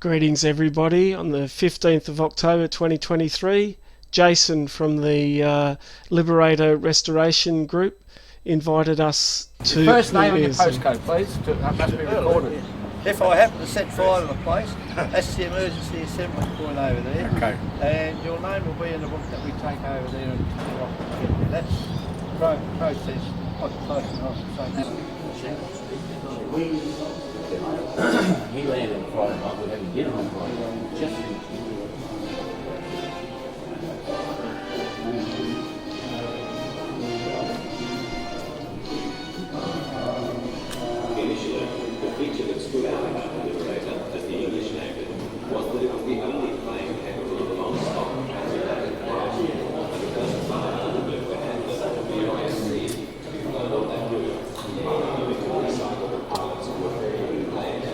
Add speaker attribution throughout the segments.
Speaker 1: Greetings everybody on the 15th of October 2023. Jason from the Liberator Restoration Group invited us to...
Speaker 2: First name and your postcode please, that must be recorded.
Speaker 3: If I happen to set fire to the place, that's the emergency assembly point over there.
Speaker 2: Okay.
Speaker 3: And your name will be in the book that we take over there and that's process.
Speaker 4: He landed on Friday night, we had to get him on Friday night. Just initially, the feature that stood out about the Liberator, as the English named it, was that it was the only plane capable of non-stop transatlantic flight. And because the flight of the blue were handled at the BISC, on that route, you could recycle the pilots who were very planes.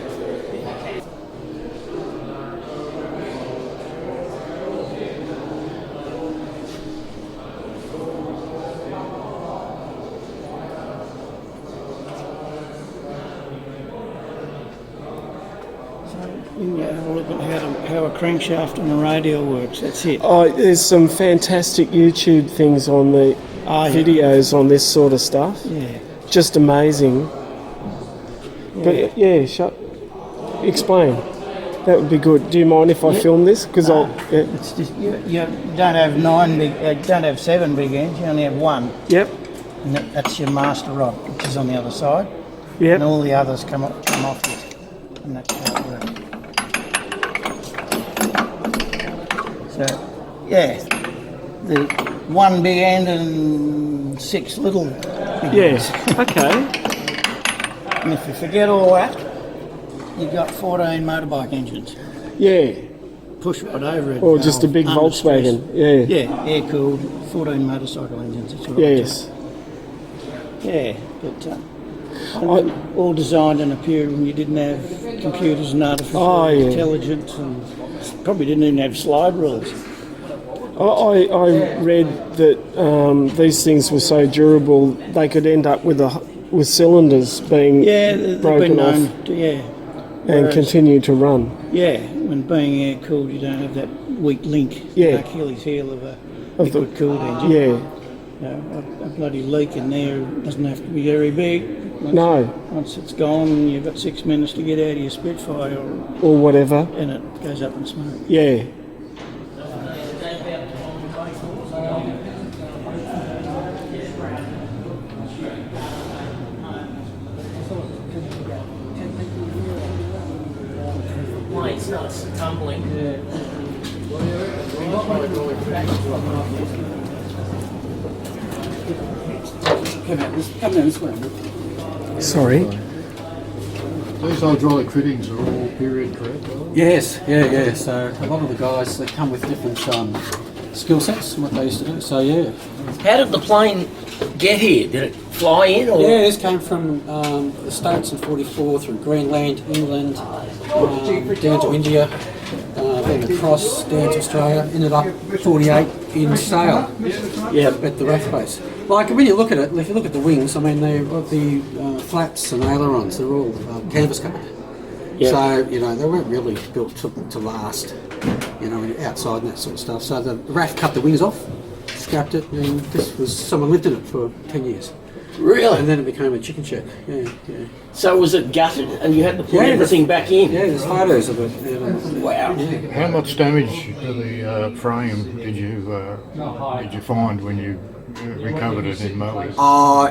Speaker 5: You have a look at how a crankshaft and a radial works, that's it.
Speaker 1: Oh, there's some fantastic YouTube things on the videos on this sort of stuff.
Speaker 5: Yeah.
Speaker 1: Just amazing.
Speaker 5: Yeah.
Speaker 1: But explain. That would be good. Do you mind if I film this? Because
Speaker 5: It's just you don't have don't have 7 big ends. You only have 1,
Speaker 1: Yep.
Speaker 5: and that's your master rod, which is on the other side.
Speaker 1: Yep.
Speaker 5: And all the others come off it, and that's how it works. So, yeah, the 1 big end and 6 little big ends.
Speaker 1: Yeah. Okay.
Speaker 5: And if you forget all that, you've got 14 motorbike engines.
Speaker 1: Yeah.
Speaker 5: Push right over it.
Speaker 1: Or just a big
Speaker 5: under
Speaker 1: Volkswagen.
Speaker 5: stress.
Speaker 1: Yeah.
Speaker 5: Yeah, air-cooled, 14 motorcycle engines. That's what
Speaker 1: Yes.
Speaker 5: Yeah, but all designed in a period when you didn't have computers and artificial intelligence, and probably didn't even have slide rules.
Speaker 1: I read that these things were so durable they could end up with cylinders being broken off and
Speaker 5: Whereas,
Speaker 1: continue to run.
Speaker 5: Yeah, when being air-cooled, you don't have that weak link,
Speaker 1: Yeah.
Speaker 5: Achilles heel of a
Speaker 1: Of the-
Speaker 5: liquid-cooled engine.
Speaker 1: Yeah.
Speaker 5: You know, a bloody leak in there doesn't have to be very big.
Speaker 1: No.
Speaker 5: Once it's gone, you've got 6 minutes to get out of your Spitfire,
Speaker 1: Or whatever.
Speaker 5: and it goes up in smoke.
Speaker 1: Yeah.
Speaker 4: Why it starts tumbling.
Speaker 5: Come down this way.
Speaker 1: Sorry.
Speaker 6: These hydraulic fittings are all period correct?
Speaker 7: Yes, yeah. So a lot of the guys, they come with different skill sets and what they used to do. So yeah.
Speaker 4: How did the plane get here? Did it fly in or?
Speaker 7: Yeah, this came from the States in '44 through Greenland, England, down to India, then across down to Australia. Ended up '48 in Sale. Yeah, at the RAF base. Like when you look at it, if you look at the wings, I mean, the flaps and ailerons, they're all canvas covered.
Speaker 1: Yeah.
Speaker 7: So, you know, they weren't really built to last, you know, outside and that sort of stuff. So the RAF cut the wings off, scrapped it, and someone lived in it for 10 years.
Speaker 4: Really?
Speaker 7: And then it became a chicken shack. Yeah.
Speaker 4: So was it gutted and you had to put everything back in?
Speaker 7: Yeah, there's photos of it. Yeah.
Speaker 4: Wow.
Speaker 6: How much damage to the frame did you find when you recovered it in motors?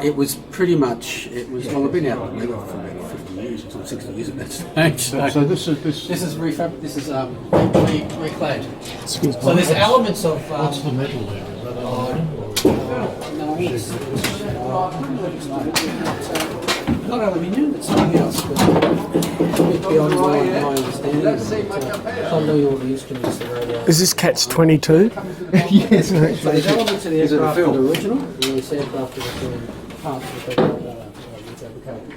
Speaker 7: It was pretty much, well, I've been out of metal for about 50 years, or 60 years at that stage.
Speaker 6: So this is
Speaker 7: This is reclad.
Speaker 1: Excuse me.
Speaker 7: So there's elements of...
Speaker 6: what's the metal there? Is that aluminium or?
Speaker 7: No, it's not aluminium, it's something else. But a bit beyond my understanding. I'll know all the instruments that are
Speaker 1: Is this Catch 22?
Speaker 5: Yes.
Speaker 7: So there's elements of the aircraft that are original, and this aircraft is parts that fabricated.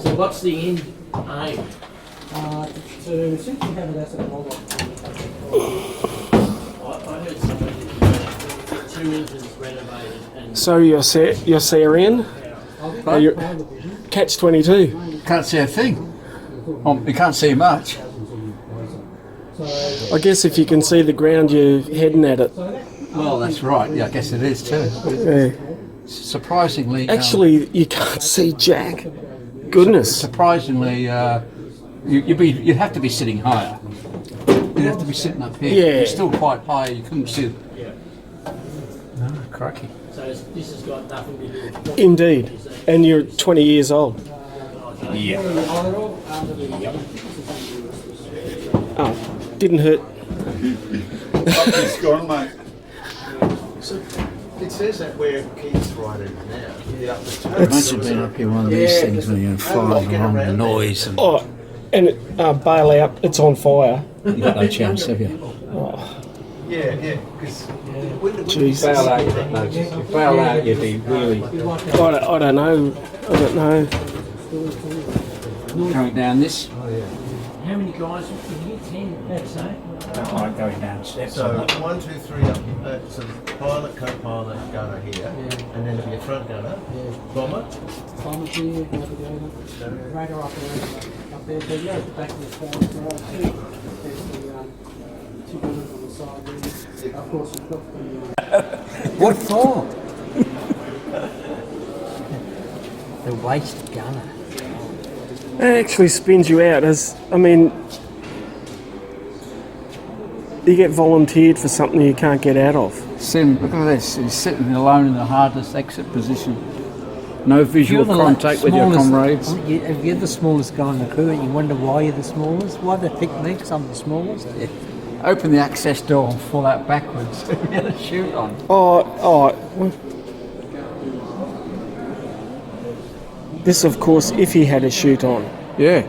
Speaker 4: So what's the end aim?
Speaker 7: To essentially have it as a hold
Speaker 4: I heard somebody did 2 engines renovated and
Speaker 1: So you're Syrian? Catch 22.
Speaker 6: Can't see a thing.
Speaker 2: You can't see much.
Speaker 1: I guess if you can see the ground, you're heading at it.
Speaker 2: Well, that's right. Yeah, I guess it is too.
Speaker 1: Yeah.
Speaker 2: Surprisingly,
Speaker 1: Actually, you can't see jack. Goodness.
Speaker 2: surprisingly, you'd have to be sitting higher. You'd have to be sitting up here.
Speaker 1: Yeah.
Speaker 2: You're still quite high. You couldn't see. No, crikey.
Speaker 5: So this has got nothing to do with
Speaker 1: Indeed. And you're 20 years old.
Speaker 2: Yeah.
Speaker 1: Oh, didn't hurt.
Speaker 3: It's gone, mate. So it says that where Keith's riding now, the upper two.
Speaker 2: Imagine being up here one of these things when you're flying along, the noise, and
Speaker 1: Oh, and bail out, it's on fire.
Speaker 2: you've got no chance, have you?
Speaker 3: Yeah, yeah. Because
Speaker 1: Jesus.
Speaker 2: Bail out, you've got no chance. If you bail out, you'd be really
Speaker 1: I don't know. I don't know.
Speaker 2: coming down this.
Speaker 5: How many guys in here? 10, that's it.
Speaker 2: Don't like going down steps.
Speaker 3: so 1, 2, 3 up. So the pilot, co-pilot, gunner here, and then there'll be a front gunner, bomber.
Speaker 7: Bomber here, navigator, radar operator up there. So yeah, at the back of the phone, there's the two gunners on the side there. Of course, we've got the
Speaker 2: What for?
Speaker 7: the waste gunner.
Speaker 1: It actually spins you out. You get volunteered for something you can't get out of.
Speaker 2: Sim, look at this. He's sitting alone in the hardest exit position. No visual contact with your comrades.
Speaker 8: If you're the smallest guy in the crew and you wonder why you're the smallest, why they pick me because I'm the smallest?
Speaker 2: Open the access door and fall out backwards. You had a shoot on.
Speaker 1: This, of course, if he had a chute on.
Speaker 2: Yeah.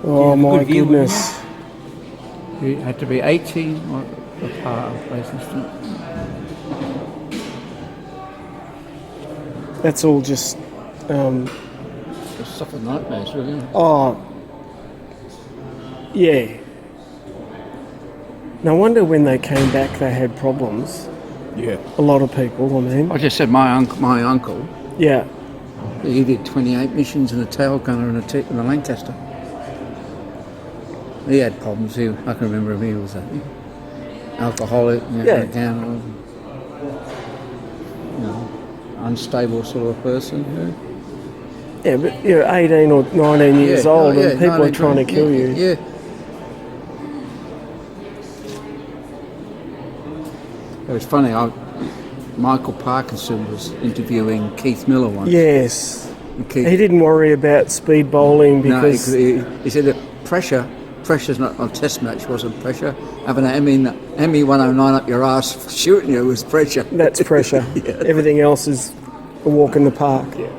Speaker 1: Oh my goodness.
Speaker 2: You had to be 18 or apart, basically.
Speaker 1: That's all just.
Speaker 2: It's suffer nightmares, really.
Speaker 1: Oh. Yeah. No wonder when they came back they had problems.
Speaker 2: Yeah.
Speaker 1: A lot of people, I mean.
Speaker 2: I just said my uncle,
Speaker 1: Yeah.
Speaker 2: he did 28 missions in a tail gunner and a Lancaster. He had problems. I can remember him. He was an alcoholic, down, unstable sort of person.
Speaker 1: Yeah, but you're 18 or 19 years old and people are trying to kill you.
Speaker 2: Yeah. It was funny. Michael Parkinson was interviewing Keith Miller once.
Speaker 1: Yes.
Speaker 2: And Keith,
Speaker 1: He didn't worry about speed bowling because...
Speaker 2: he said that pressure's not on test match, wasn't pressure. Having an ME 109 up your arse shooting you was pressure.
Speaker 1: That's pressure.
Speaker 2: Yeah.
Speaker 1: Everything else is a walk in the park.
Speaker 2: Yeah.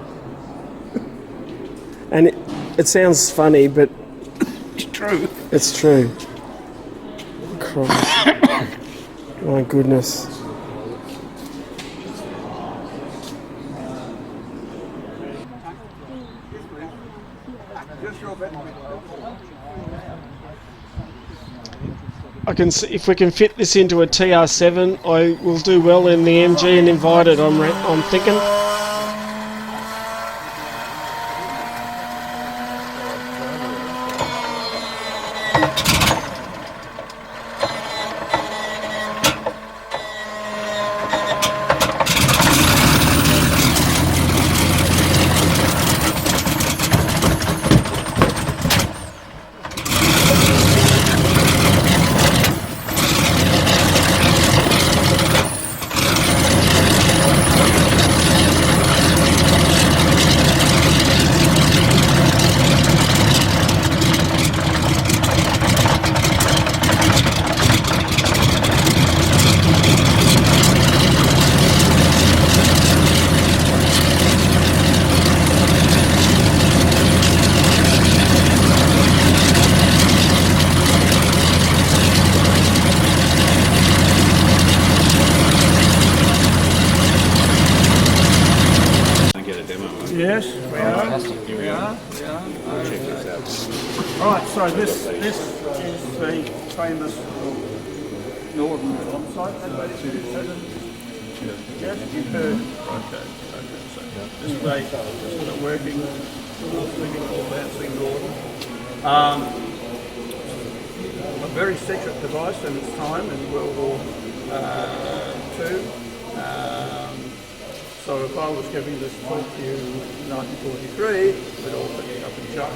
Speaker 1: And it sounds funny, but
Speaker 2: It's true.
Speaker 1: it's true. Christ. My goodness. I can see if we can fit this into a TR7, I will do well in the MG and invited. I'm thinking.
Speaker 3: Yes, we are. Right, so this is the famous
Speaker 5: northern on-site, that's about 2-7. Just you've heard. Okay. So this is not working. All bouncing northern. A very secret device in its time in World War II. So if I was giving this talk to you in 1943, we'd all pick it up and chuck.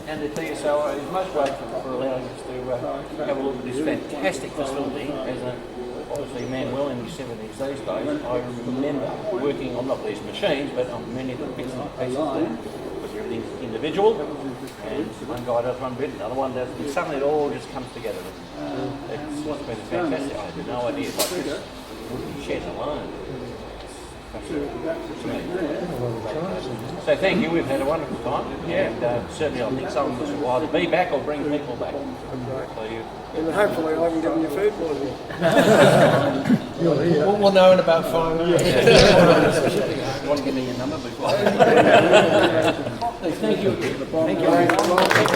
Speaker 9: And the TSOA is most grateful for allowing us to have a look at this fantastic facility. As obviously a man well in his 70s these days, I remember working on not these machines, but on many of the bits and pieces there, because everything's individual, and one guy does one bit, another one does, and suddenly it all just comes together. It's just been fantastic. I had no idea like this would be shed alone. So thank you, we've had a wonderful time, and certainly I think some of us will either be back or bring people back. So you,
Speaker 5: And hopefully I can give you food poisoning.
Speaker 9: we'll know in about 5 minutes. You want to give me your number before? Thank you. Thank you.